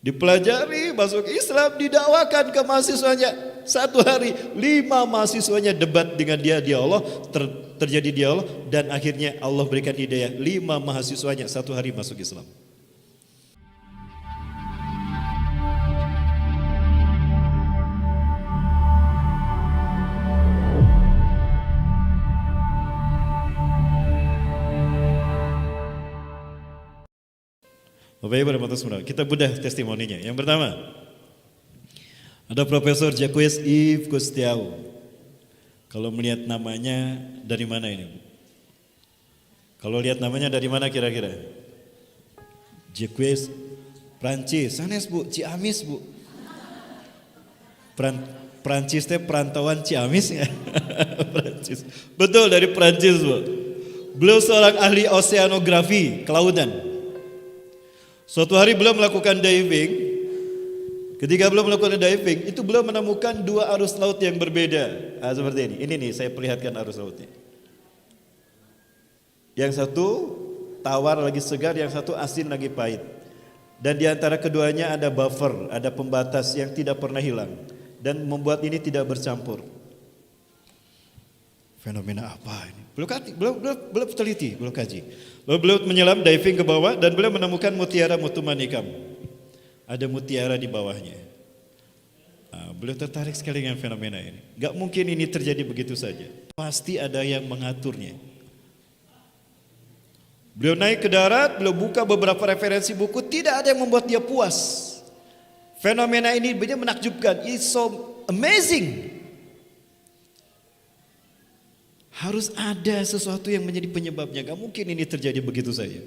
Dipelajari, masuk Islam, didakwakan ke mahasiswanya. Satu hari 5 mahasiswanya debat dengan dia Allah, terjadi dialog, dan akhirnya Allah berikan hidayah 5 mahasiswanya satu hari masuk Islam. Bapak Ibu dan Saudara, kita bedah testimoninya. Yang pertama, ada Profesor Jacques Yves Cousteau. Kalau melihat namanya, dari mana ini? Kalau lihat namanya dari mana kira-kira? Jacques, Prancis, sanes Bu, Ciamis Bu. Prancis teh perantauan Ciamis ya. Prancis. Betul, dari Prancis Bu. Beliau seorang ahli oceanografi, kelautan. Suatu hari beliau melakukan diving. Ketika beliau melakukan diving, itu beliau menemukan 2 arus laut yang berbeda. Seperti ini. Ini nih, saya perlihatkan arus lautnya. Yang satu tawar lagi segar, yang satu asin lagi pahit. Dan di antara keduanya ada buffer, ada pembatas yang tidak pernah hilang dan membuat ini tidak bercampur. Fenomena apa ini? Beliau teliti, beliau kaji. Lalu beliau menyelam diving ke bawah dan beliau menemukan mutiara mutu manikam. Ada mutiara di bawahnya. Beliau tertarik sekali dengan fenomena ini. Gak mungkin ini terjadi begitu saja. Pasti ada yang mengaturnya. Beliau naik ke darat, beliau buka beberapa referensi buku, tidak ada yang membuat dia puas. Fenomena ini benar menakjubkan. It's so amazing. Harus ada sesuatu yang menjadi penyebabnya. Gak mungkin ini terjadi begitu saja.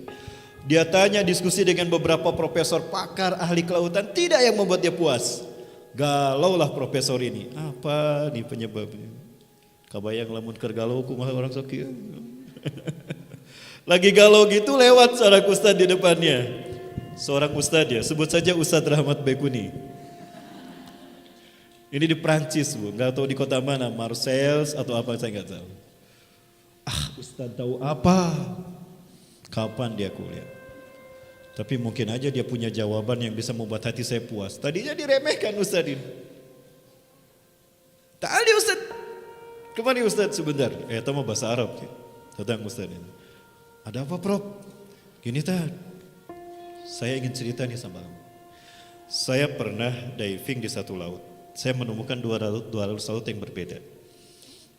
Dia tanya, diskusi dengan beberapa profesor pakar ahli kelautan, tidak yang membuat dia puas. Galaulah profesor ini. Apa nih penyebabnya? Kabayang lamun keur galau kumaha orang sakit. Lagi galau gitu lewat seorang ustadz di depannya. Seorang ustadz ya, sebut saja Ustadz Rahmat Baikuni. Ini di Prancis Bu, nggak tahu di kota mana, Marseille atau apa saya nggak tahu. Ustadz tahu apa? Kapan dia kuliah? Tapi mungkin aja dia punya jawaban yang bisa membuat hati saya puas. Tadinya diremehkan Ustadz ini. Tadi Ustadz, kemana Ustadz sebentar? Itu mah bahasa Arab. Tentang Ustadz ini. Ada apa Prof? Gini saya ingin cerita nih sama kamu. Saya pernah diving di satu laut. Saya menemukan 2 arus laut yang berbeda.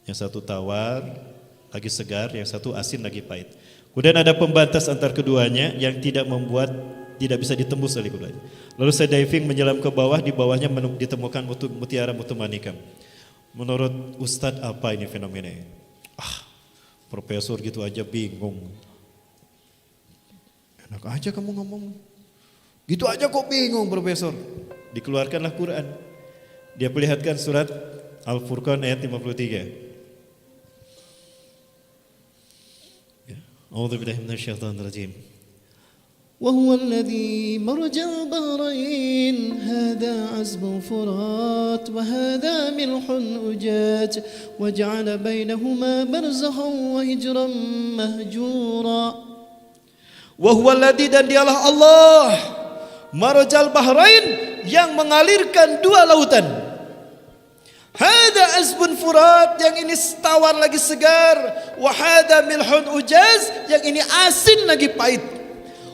Yang satu tawar, lagi segar, yang satu asin lagi pahit. Kemudian ada pembatas antar keduanya yang tidak bisa ditembus oleh keduanya. Lalu saya diving menyelam ke bawah, di bawahnya ditemukan mutiara mutu manikam. Menurut Ustadz apa ini fenomena ini? Profesor gitu aja bingung. Enak aja kamu ngomong. Gitu aja kok bingung Profesor. Dikeluarkanlah Quran. Dia perlihatkan surat Al-Furqan ayat 53. أعوذ بالله من الشيطان الرجيم وهو الذي مرج البحرين هذا عذب فرات وهذا ملح أجاج وجعل بينهما برزخا وهجرا مهجورا وهو الذي dan dialah Allah marajal bahrain yang mengalirkan 2 lautan. Hada azbun furat, yang ini tawar lagi segar. Wa hada milhun ujaz, yang ini asin lagi pahit.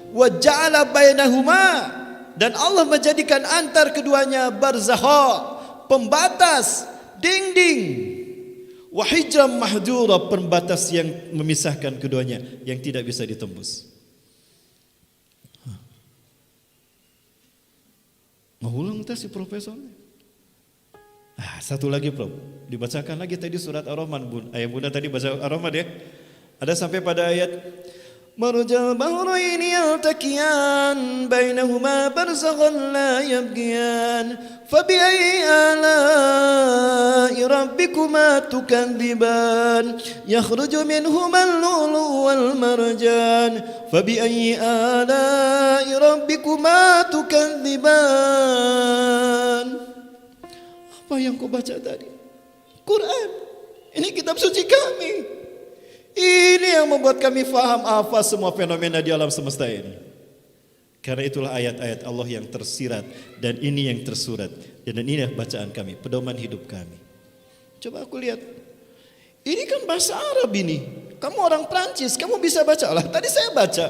Wa ja'ala bainahuma, dan Allah menjadikan antar keduanya barzakha, pembatas, dinding. Wa hijram mahdura, pembatas yang memisahkan keduanya, yang tidak bisa ditembus. Mengulang si profesor. Satu lagi Prof, dibacakan lagi tadi surat Ar-Rahman Bun. Ayah Bunda tadi baca Ar-Rahman ya. Ada sampai pada ayat Marujal bahraini yaltaqiyan bainahuma barzakhan la yabghiyan fabi'ayyi ala'i rabbikuma tukadziban yakhruju minhuma al-lu'lu'u wal marjan fabi'ayyi ala'i rabbikuma tukadziban. Apa yang kau baca tadi? Quran. Ini kitab suci kami. Ini yang membuat kami faham apa semua fenomena di alam semesta ini. Karena itulah ayat-ayat Allah yang tersirat dan ini yang tersurat. Dan inilah bacaan kami, pedoman hidup kami. Coba aku lihat. Ini kan bahasa Arab ini. Kamu orang Prancis, kamu bisa baca lah. Tadi saya baca.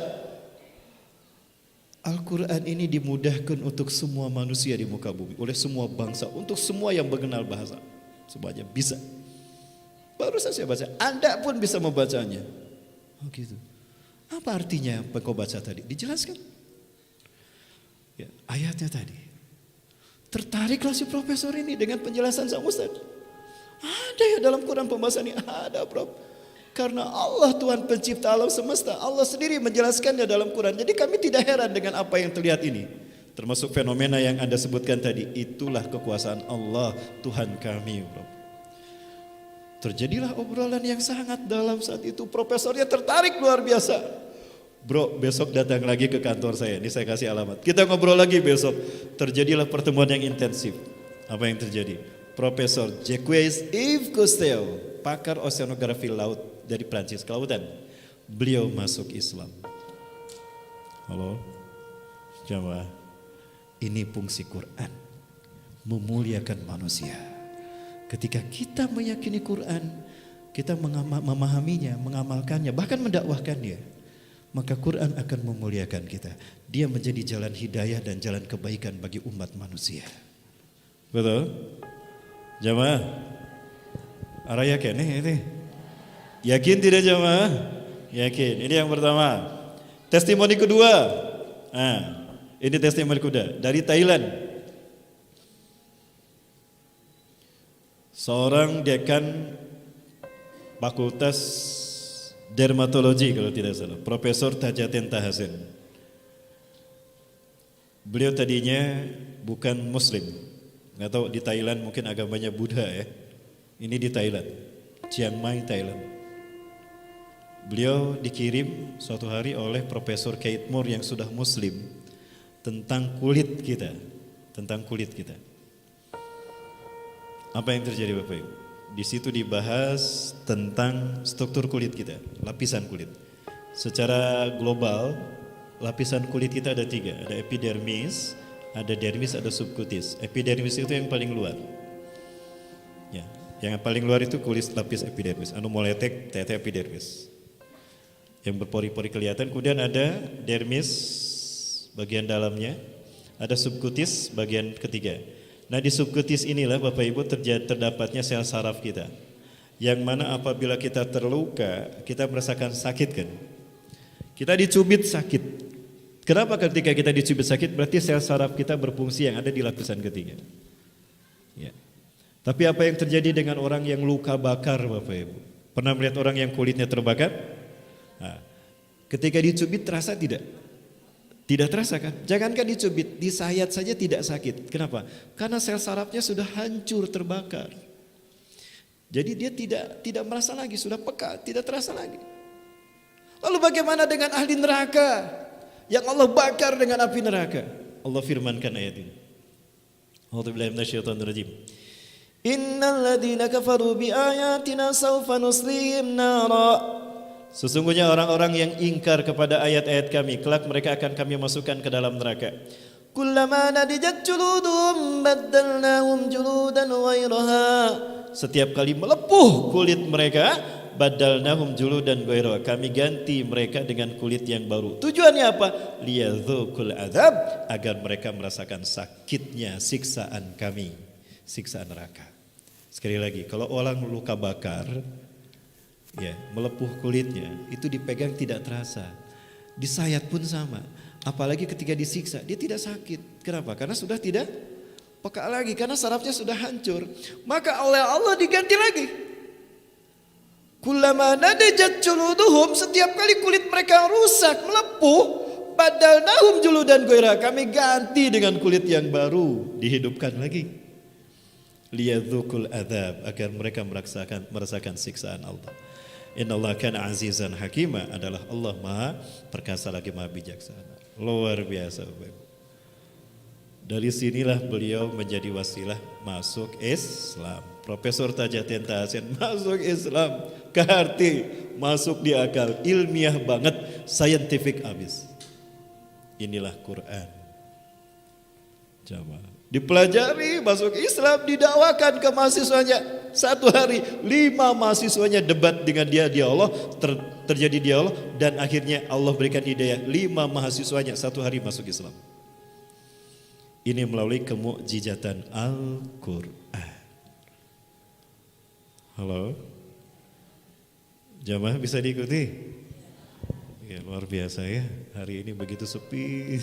Al-Quran ini dimudahkan untuk semua manusia di muka bumi. Oleh semua bangsa, untuk semua yang mengenal bahasa. Semuanya bisa. Baru saja saya baca, Anda pun bisa membacanya. Oh gitu. Apa artinya apa kau baca tadi? Dijelaskan. Ya, ayatnya tadi. Tertariklah si profesor ini dengan penjelasan sang Ustaz. Ada ya dalam Quran pembahasan ini? Ada, Prof. Karena Allah Tuhan pencipta alam semesta, Allah sendiri menjelaskannya dalam Quran. Jadi kami tidak heran dengan apa yang terlihat ini. Termasuk fenomena yang Anda sebutkan tadi. Itulah kekuasaan Allah Tuhan kami, Prof. Terjadilah obrolan yang sangat dalam saat itu. Profesornya tertarik luar biasa. Bro, besok datang lagi ke kantor saya. Ini saya kasih alamat. Kita ngobrol lagi besok. Terjadilah pertemuan yang intensif. Apa yang terjadi? Profesor Jacques Yves Cousteau, pakar oceanografi laut dari Prancis, kelautan. Beliau masuk Islam. Halo, jamaah. Ini fungsi Quran, memuliakan manusia. Ketika kita meyakini Quran, kita memahaminya, mengamalkannya, bahkan mendakwahkannya, maka Quran akan memuliakan kita. Dia menjadi jalan hidayah dan jalan kebaikan bagi umat manusia. Betul? Jamaah, arah yakin ini? Yakin tidak jamaah? Yakin. Ini yang pertama. Testimoni kedua. Nah, ini testimoni kedua dari Thailand. Seorang dekan Fakultas Dermatologi kalau tidak salah, Profesor Tajaten Tahasen. Beliau tadinya bukan Muslim. Nggak tahu di Thailand mungkin agamanya Buddha ya. Ini di Thailand, Chiang Mai, Thailand. Beliau dikirim suatu hari oleh Profesor Keith Moore yang sudah Muslim tentang kulit kita, Apa yang terjadi Bapak Ibu? Di situ dibahas tentang struktur kulit kita, lapisan kulit. Secara global, lapisan kulit kita ada 3, ada epidermis, ada dermis, ada subkutis. Epidermis itu yang paling luar. Ya, yang paling luar itu kulit lapis epidermis, anu moletek tete epidermis. Yang berpori-pori kelihatan, kemudian ada dermis bagian dalamnya, ada subkutis bagian ketiga. Nah di subkutis inilah Bapak Ibu terdapatnya sel saraf kita. Yang mana apabila kita terluka, kita merasakan sakit kan? Kita dicubit sakit. Kenapa ketika kita dicubit sakit? Berarti sel saraf kita berfungsi yang ada di lapisan ketiga. Ya. Tapi apa yang terjadi dengan orang yang luka bakar Bapak Ibu? Pernah melihat orang yang kulitnya terbakar? Nah, ketika dicubit terasa tidak? Tidak terasa kan? Jangankan dicubit, disayat saja tidak sakit. Kenapa? Karena sel sarafnya sudah hancur, terbakar. Jadi dia tidak merasa lagi, sudah peka, tidak terasa lagi. Lalu bagaimana dengan ahli neraka yang Allah bakar dengan api neraka? Allah firmankan ayat ini. A'udzubillahi minasyaitonirrajim. Innal ladzina kafaru biayatina sawfa nuslihim nara. Sesungguhnya orang-orang yang ingkar kepada ayat-ayat kami, kelak mereka akan kami masukkan ke dalam neraka. Kullama nadijat juludum baddalnahum juludan ghairaha. Setiap kali melepuh kulit mereka, baddalnahum juludan ghairaha, kami ganti mereka dengan kulit yang baru. Tujuannya apa? Liyadzuqul azab, agar mereka merasakan sakitnya siksaan kami, siksaan neraka. Sekali lagi, kalau orang luka bakar, ya, melepuh kulitnya, itu dipegang tidak terasa. Disayat pun sama. Apalagi ketika disiksa, dia tidak sakit. Kenapa? Karena sudah tidak peka lagi, karena sarafnya sudah hancur. Maka oleh Allah diganti lagi. Kullama nadijat juluduhum, setiap kali kulit mereka rusak, melepuh, badalnahum juludan ghaira, kami ganti dengan kulit yang baru, dihidupkan lagi. Liyadzuqul adzab, agar mereka merasakan siksaan Allah. Innallaha kana azizan hakima, adalah Allah Maha perkasa lagi Maha bijaksana. Luar biasa Bapak Ibu. Dari sinilah beliau menjadi wasilah masuk Islam. Profesor Tajaten Tahasen masuk Islam, Karti masuk di akal, ilmiah banget, scientific abis. Inilah Quran. Jamaah. Dipelajari, masuk Islam, didakwakan ke mahasiswanya. Satu hari 5 mahasiswanya debat dengan dia Allah, terjadi dialog, dan akhirnya Allah berikan hidayah 5 mahasiswanya satu hari masuk Islam. Ini melalui kemukjizatan Al-Quran. Halo? Jamaah bisa diikuti? Ya, luar biasa ya, hari ini begitu sepi.